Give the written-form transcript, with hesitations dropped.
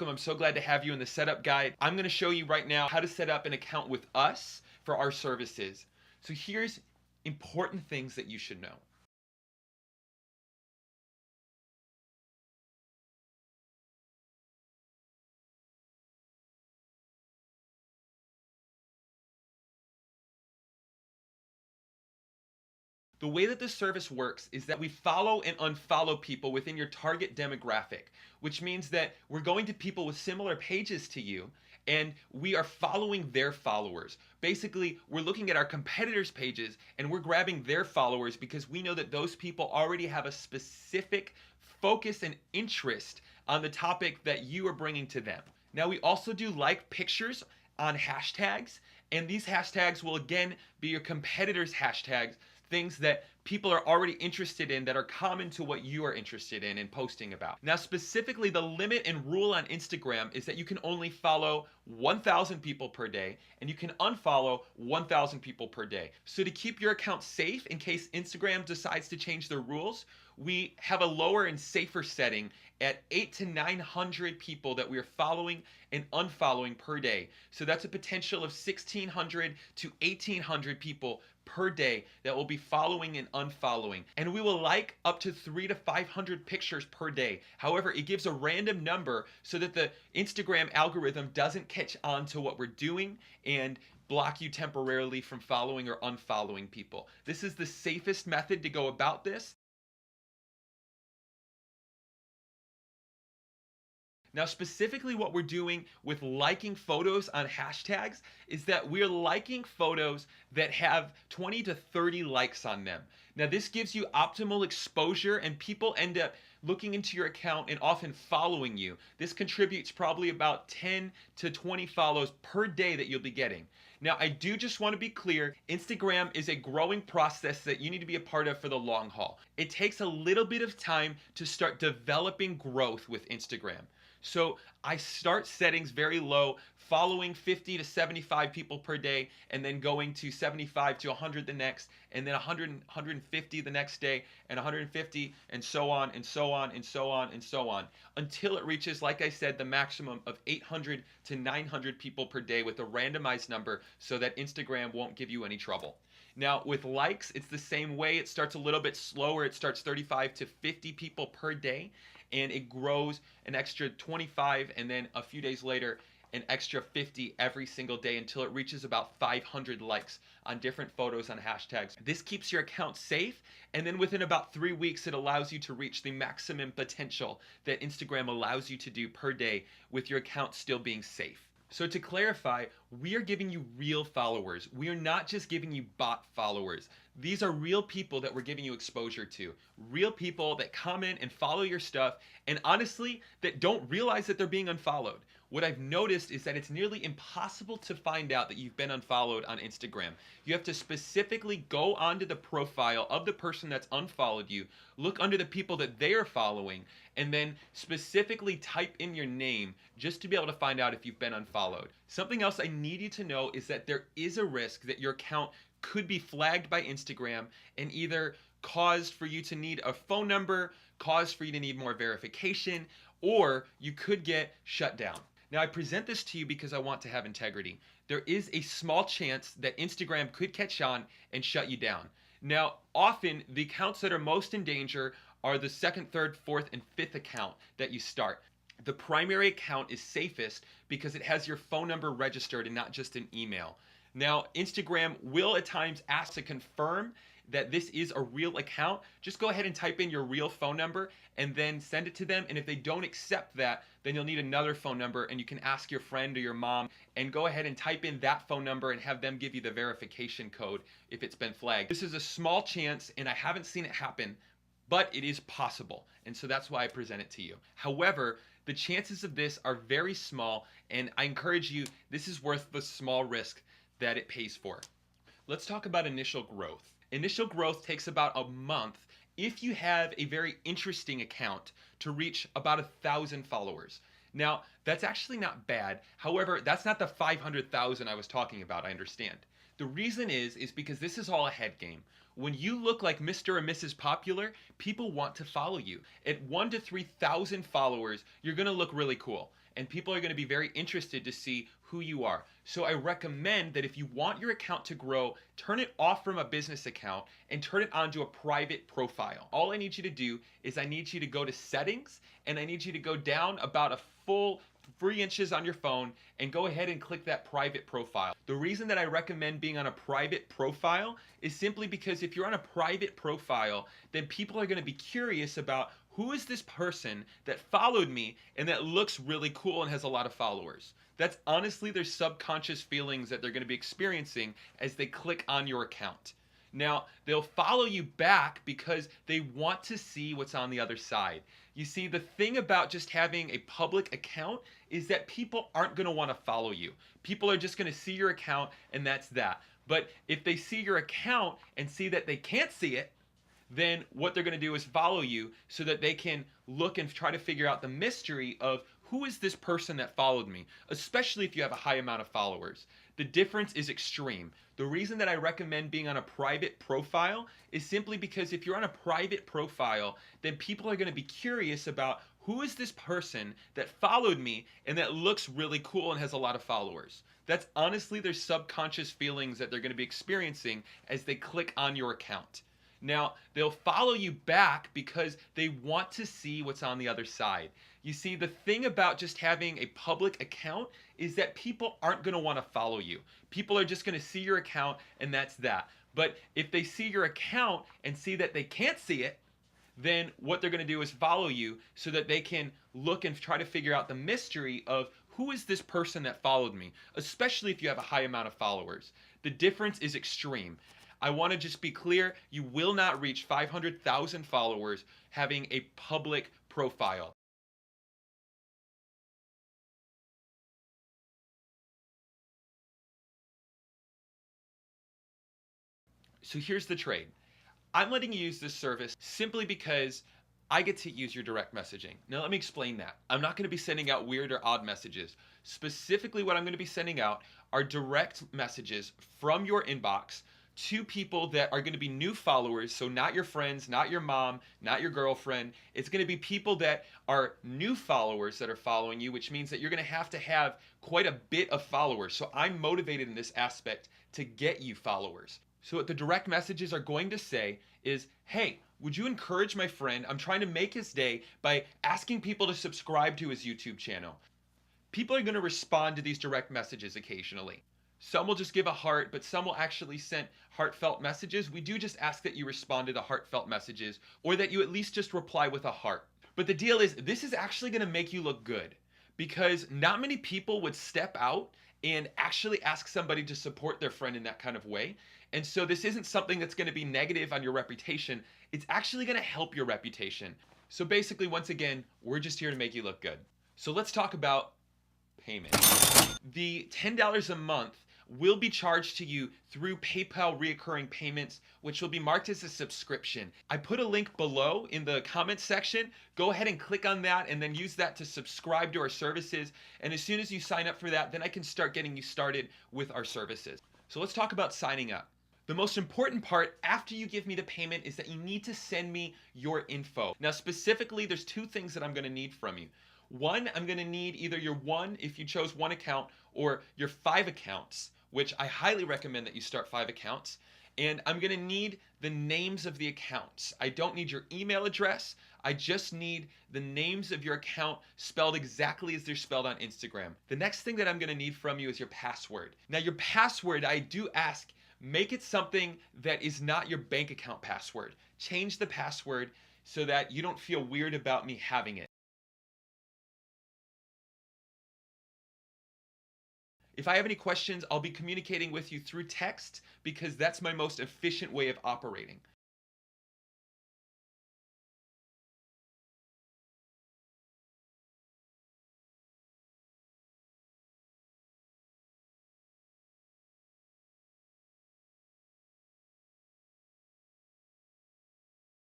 welcome. I'm so glad to have you in the setup guide. I'm going to show you right now how to set up an account with us for our services. So here's important things that you should know. The way that this service works is that we follow and unfollow people within your target demographic, which means that we're going to people with similar pages to you and we are following their followers. Basically, we're looking at our competitors' pages and we're grabbing their followers because we know that those people already have a specific focus and interest on the topic that you are bringing to them. Now, we also do like pictures on hashtags, and these hashtags will again be your competitors' hashtags, things that people are already interested in that are common to what you are interested in and posting about. Now, specifically, the limit and rule on Instagram is that you can only follow 1,000 people per day and you can unfollow 1,000 people per day. So to keep your account safe in case Instagram decides to change their rules, we have a lower and safer setting at 800 to 900 people that we are following and unfollowing per day. So that's a potential of 1,600 to 1,800 people per day that will be following and unfollowing. And we will like up to 300 to 500 pictures per day. However, it gives a random number so that the Instagram algorithm doesn't catch on to what we're doing and block you temporarily from following or unfollowing people. This is the safest method to go about this. Now, specifically what we're doing with liking photos on hashtags is that we're liking photos that have 20 to 30 likes on them. Now, this gives you optimal exposure and people end up looking into your account and often following you. This contributes probably about 10 to 20 follows per day that you'll be getting. Now, I do just want to be clear, Instagram is a growing process that you need to be a part of for the long haul. It takes a little bit of time to start developing growth with Instagram. So I start settings very low, following 50 to 75 people per day, and then going to 75 to 100 the next, and then 100, 150 the next day, and 150, and so on, and so on, and so on, and so on, until it reaches, like I said, the maximum of 800 to 900 people per day with a randomized number so that Instagram won't give you any trouble. Now, with likes, it's the same way. It starts a little bit slower. It starts 35 to 50 people per day, and it grows an extra 25, and then a few days later, an extra 50 every single day until it reaches about 500 likes on different photos on hashtags. This keeps your account safe, and then within about 3 weeks, it allows you to reach the maximum potential that Instagram allows you to do per day with your account still being safe. So to clarify, we are giving you real followers. We are not just giving you bot followers. These are real people that we're giving you exposure to. Real people that comment and follow your stuff, and honestly, that don't realize that they're being unfollowed. What I've noticed is that it's nearly impossible to find out that you've been unfollowed on Instagram. You have to specifically go onto the profile of the person that's unfollowed you, look under the people that they are following, and then specifically type in your name just to be able to find out if you've been unfollowed. Something else I need you to know is that there is a risk that your account could be flagged by Instagram and either caused for you to need a phone number, caused for you to need more verification, or you could get shut down. Now, I present this to you because I want to have integrity. There is a small chance that Instagram could catch on and shut you down. Now, often the accounts that are most in danger are the second, third, fourth, and fifth account that you start. The primary account is safest because it has your phone number registered and not just an email. Now, Instagram will at times ask to confirm that this is a real account. Just go ahead and type in your real phone number and then send it to them. And if they don't accept that, then you'll need another phone number and you can ask your friend or your mom and go ahead and type in that phone number and have them give you the verification code if it's been flagged. This is a small chance and I haven't seen it happen, but it is possible. And so that's why I present it to you. However, the chances of this are very small, and I encourage you, this is worth the small risk that it pays for. Let's talk about initial growth. Initial growth takes about a month if you have a very interesting account to reach about 1,000 followers. Now, that's actually not bad. However, that's not the 500,000 I was talking about, I understand. The reason is because this is all a head game. When you look like Mr. or Mrs. Popular, people want to follow you. At 1,000 to 3,000 followers, you're gonna look really cool. and people are going to be very interested to see who you are. So I recommend that if you want your account to grow, turn it off from a business account and turn it onto a private profile. All I need you to do is I need you to go to settings, and I need you to go down about a full 3 inches on your phone and go ahead and click that private profile. The reason that I recommend being on a private profile is simply because if you're on a private profile, then people are going to be curious about who is this person that followed me and that looks really cool and has a lot of followers. That's honestly their subconscious feelings that they're going to be experiencing as they click on your account. Now, they'll follow you back because they want to see what's on the other side. You see, the thing about just having a public account is that people aren't going to want to follow you. People are just going to see your account and that's that. But if they see your account and see that they can't see it, then what they're going to do is follow you so that they can look and try to figure out the mystery of who is this person that followed me, especially if you have a high amount of followers. The difference is extreme. The reason that I recommend being on a private profile is simply because if you're on a private profile, then people are going to be curious about who is this person that followed me and that looks really cool and has a lot of followers. That's honestly their subconscious feelings that they're going to be experiencing as they click on your account. Now, they'll follow you back because they want to see what's on the other side. You see, the thing about just having a public account is that people aren't going to want to follow you. People are just going to see your account and that's that. But if they see your account and see that they can't see it, then what they're going to do is follow you so that they can look and try to figure out the mystery of who is this person that followed me, especially if you have a high amount of followers. The difference is extreme. I want to just be clear, you will not reach 500,000 followers having a public profile. So here's the trade. I'm letting you use this service simply because I get to use your direct messaging. Now let me explain that. I'm not going to be sending out weird or odd messages. Specifically what I'm going to be sending out are direct messages from your inbox to people that are going to be new followers. So not your friends, not your mom, not your girlfriend. It's going to be people that are new followers that are following you, which means that you're going to have quite a bit of followers. So I'm motivated in this aspect to get you followers. So what the direct messages are going to say is, hey, would you encourage my friend? I'm trying to make his day by asking people to subscribe to his YouTube channel. People are going to respond to these direct messages occasionally. Some will just give a heart, but some will actually send heartfelt messages. We do just ask that you respond to the heartfelt messages or that you at least just reply with a heart. But the deal is, this is actually going to make you look good because not many people would step out and actually ask somebody to support their friend in that kind of way. And so this isn't something that's going to be negative on your reputation. It's actually going to help your reputation. So basically, once again, we're just here to make you look good. So let's talk about payment. The $10 a month will be charged to you through PayPal reoccurring payments, which will be marked as a subscription. I put a link below in the comments section. Go ahead and click on that and then use that to subscribe to our services. And as soon as you sign up for that, then I can start getting you started with our services. So let's talk about signing up. The most important part after you give me the payment is that you need to send me your info. Now specifically, there's 2 things that I'm going to need from you. One, I'm going to need either your if you chose 1 account, or your 5 accounts, which I highly recommend that you start 5 accounts. And I'm going to need the names of the accounts. I don't need your email address. I just need the names of your account spelled exactly as they're spelled on Instagram. The next thing that I'm going to need from you is your password. Now your password, I do ask, make it something that is not your bank account password. Change the password so that you don't feel weird about me having it. If I have any questions, I'll be communicating with you through text because that's my most efficient way of operating.